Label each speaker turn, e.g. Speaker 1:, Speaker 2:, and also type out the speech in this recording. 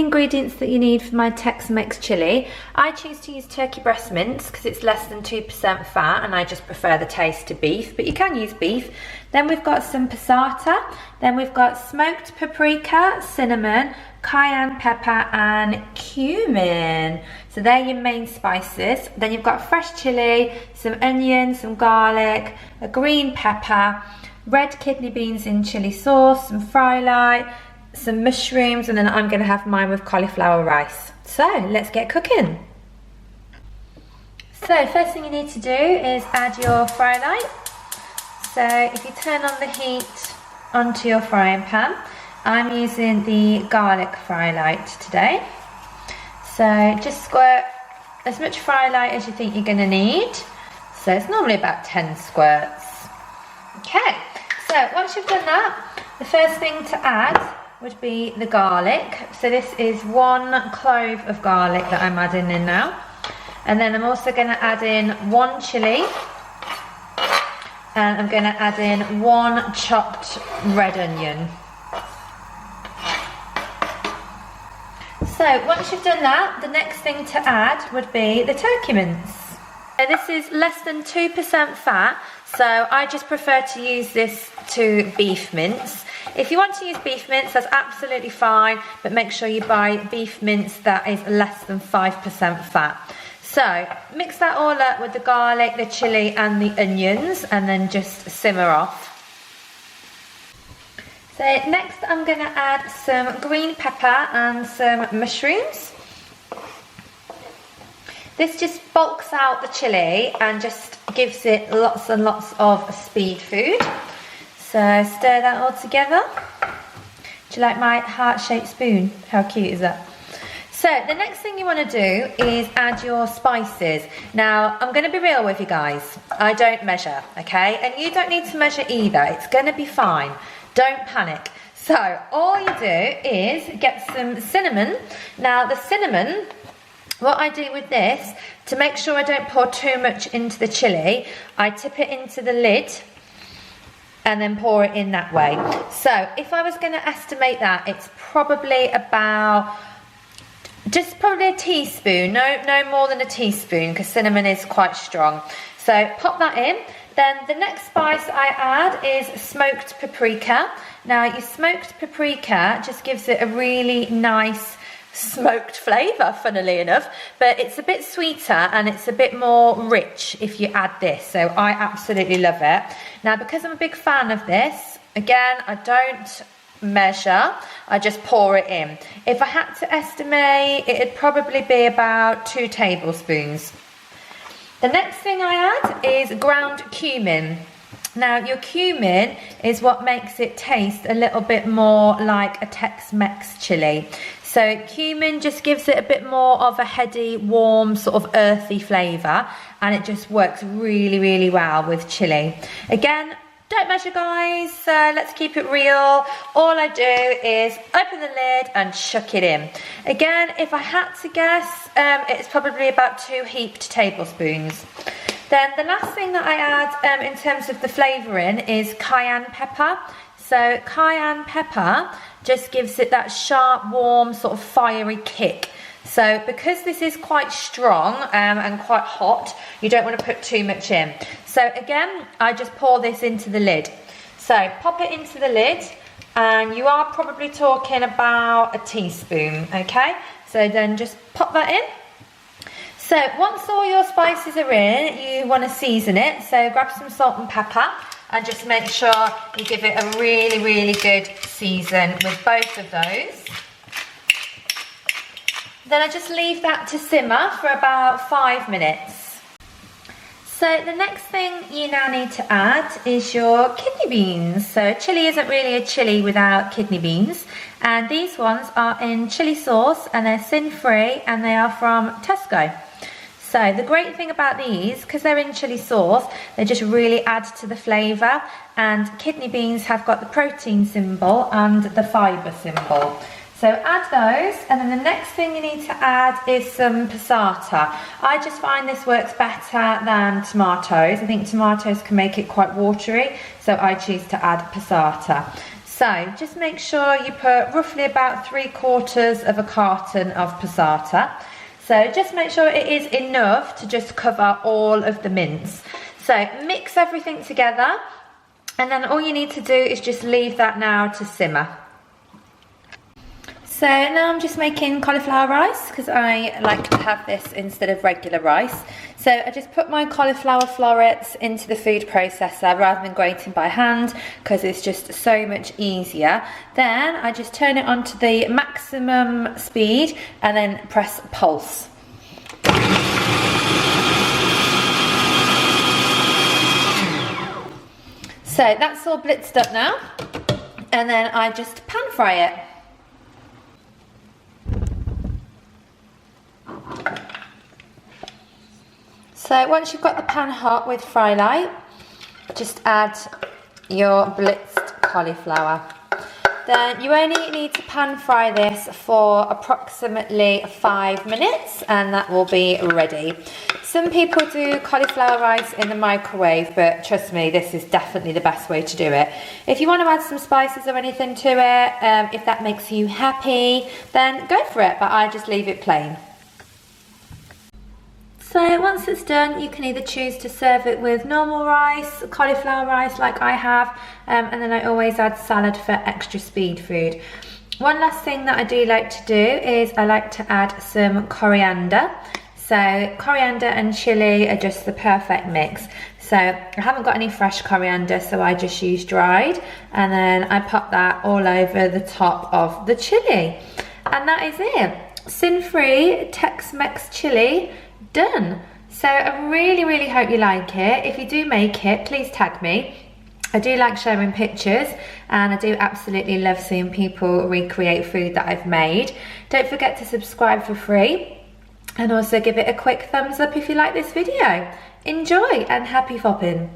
Speaker 1: ingredients that you need for my Tex-Mex chili. I choose to use turkey breast mince because it's less than 2% fat and I just prefer the taste to beef, but you can use beef. Then we've got some passata, then we've got smoked paprika, cinnamon, cayenne pepper and cumin. So they're your main spices. Then you've got fresh chili, some onion, some garlic, a green pepper, red kidney beans in chili sauce, some fry light, some mushrooms, and then I'm going to have mine with cauliflower rice. So let's get cooking. So first thing you need to do is add your fry light. So if you turn on the heat onto your frying pan, I'm using the garlic fry light today. So just squirt as much fry light as you think you're going to need. So it's normally about 10 squirts. Okay, so once you've done that, the first thing to add would be the garlic. So this is 1 clove of garlic that I'm adding in now. And then I'm also going to add in 1 chilli. And I'm going to add in 1 chopped red onion. So once you've done that, the next thing to add would be the turkey mince. So this is less than 2% fat, so I just prefer to use this to beef mince. If you want to use beef mince, that's absolutely fine, but make sure you buy beef mince that is less than 5% fat. So mix that all up with the garlic, the chilli and the onions, and then just simmer off. So next I'm going to add some green pepper and some mushrooms. This just bulks out the chili and just gives it lots and lots of speed food. So stir that all together. Do you like my heart-shaped spoon? How cute is that? So the next thing you want to do is add your spices. Now I'm going to be real with you guys. I don't measure, okay? And you don't need to measure either. It's going to be fine. Don't panic. So all you do is get some cinnamon. Now the cinnamon, what I do with this, to make sure I don't pour too much into the chili, I tip it into the lid and then pour it in that way. So if I was going to estimate that, it's probably about probably a teaspoon, no more than a teaspoon, because cinnamon is quite strong. So pop that in. Then the next spice I add is smoked paprika. Now your smoked paprika just gives it a really nice smoked flavour, funnily enough, but it's a bit sweeter and it's a bit more rich if you add this, so I absolutely love it. Now because I'm a big fan of this, again, I don't measure, I just pour it in. If I had to estimate, it'd probably be about 2 tablespoons. The next thing I add is ground cumin. Now your cumin is what makes it taste a little bit more like a Tex-Mex chili. So cumin just gives it a bit more of a heady, warm, sort of earthy flavour, and it just works really, really well with chili. Again, don't measure, guys, so let's keep it real. All I do is open the lid and chuck it in. Again, if I had to guess, it's probably about 2 heaped tablespoons. Then the last thing that I add in terms of the flavouring is cayenne pepper. So cayenne pepper just gives it that sharp, warm, sort of fiery kick. So because this is quite strong and quite hot, you don't want to put too much in. So again, I just pour this into the lid. So pop it into the lid, and you are probably talking about a teaspoon, okay? So then just pop that in. So once all your spices are in, you want to season it. So grab some salt and pepper and just make sure you give it a really, really good season with both of those. Then I just leave that to simmer for about 5 minutes. So the next thing you now need to add is your kidney beans. So chili isn't really a chili without kidney beans. And these ones are in chili sauce and they're sin-free and they are from Tesco. So the great thing about these, because they're in chili sauce, they just really add to the flavour, and kidney beans have got the protein symbol and the fibre symbol. So add those, and then the next thing you need to add is some passata. I just find this works better than tomatoes. I think tomatoes can make it quite watery, so I choose to add passata. So just make sure you put roughly about 3/4 of a carton of passata. So just make sure it is enough to just cover all of the mince. So mix everything together, and then all you need to do is just leave that now to simmer. So now I'm just making cauliflower rice because I like to have this instead of regular rice. So I just put my cauliflower florets into the food processor rather than grating by hand because it's just so much easier. Then I just turn it on to the maximum speed and then press pulse. So that's all blitzed up now, and then I just pan fry it. So once you've got the pan hot with fry light, just add your blitzed cauliflower. Then you only need to pan fry this for approximately 5 minutes and that will be ready. Some people do cauliflower rice in the microwave, but trust me, this is definitely the best way to do it. If you want to add some spices or anything to it, if that makes you happy, then go for it, but I just leave it plain. So once it's done, you can either choose to serve it with normal rice, cauliflower rice like I have, and then I always add salad for extra speed food. One last thing that I do like to do is I like to add some coriander. So coriander and chili are just the perfect mix. So I haven't got any fresh coriander, so I just use dried, and then I pop that all over the top of the chili. And that is it. Sin-free Tex-Mex chili. Done. So I really hope you like it. If you do make it, please tag me. I do like sharing pictures, and I do absolutely love seeing people recreate food that I've made. Don't forget to subscribe for free, and also give it a quick thumbs up if you like this video. Enjoy, and happy fopping.